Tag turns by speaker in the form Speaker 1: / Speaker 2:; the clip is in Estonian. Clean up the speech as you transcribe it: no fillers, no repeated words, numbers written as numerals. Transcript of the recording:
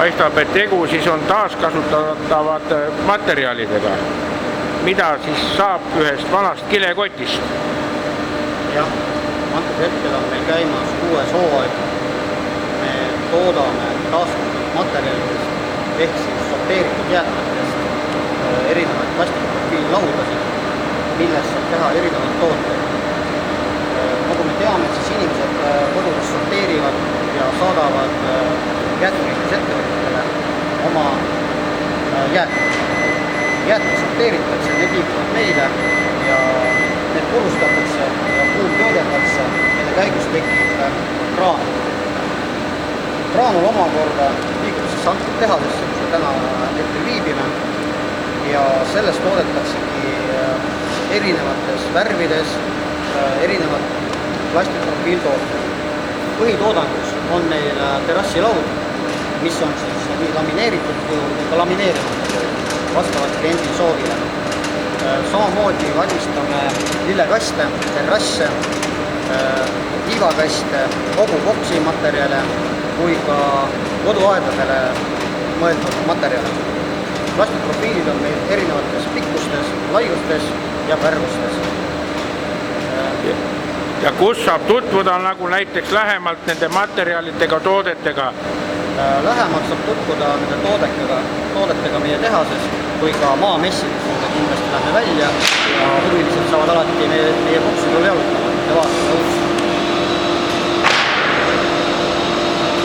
Speaker 1: Paistab, et tegu siis on taaskasutatavad materjalidega, mida siis saab ühest vanast kilekotist.
Speaker 2: Jah, antud hetkel on meil käimas 6. hooaeg. Me toodame taaskasutatud materjalidest ehk siis sorteeritud jäätmetest erinevaid plastikprofiillaudasid, millest saab teha erinevaid tooteid. Nagu me teame, siis inimesed kodudes sorteerivad ja saadavad jäätmekäitlusettevõtetele oma jäätmeid. Jäätmed sorteeritakse, need liiguvad meile ja need purustatakse ja puud töödeldakse, mille käigus tekib graanul. Graanul omakorda liigub siis antud tehasesse, kus me täna hetkel viibime, ja sellest toodetaksegi erinevates värvides erinevad plastikprofiiltooted. Põhitoodangus on meil terrassilaud, mis on siis nii lamineeritud kujul kui ka lamineerimata kujul vastavalt kliendi soovile. Samamoodi valmistame lillekaste, terrasse, tiivakaste, kogu boksi materjale kui ka koduaedadele mõeldud materjale. Plastikprofiilid on meil erinevates pikkustes, laiustes ja värvustes.
Speaker 1: Ja kus saab tutvuda nagu näiteks lähemalt nende materjalidega, toodetega?
Speaker 2: Lähemalt saab tutvuda nende toodetega meie tehases kui ka maamessid, kuhu kindlasti lähme välja ja huvilised saavad alati meie bokside jalutama ja vaatama uudist.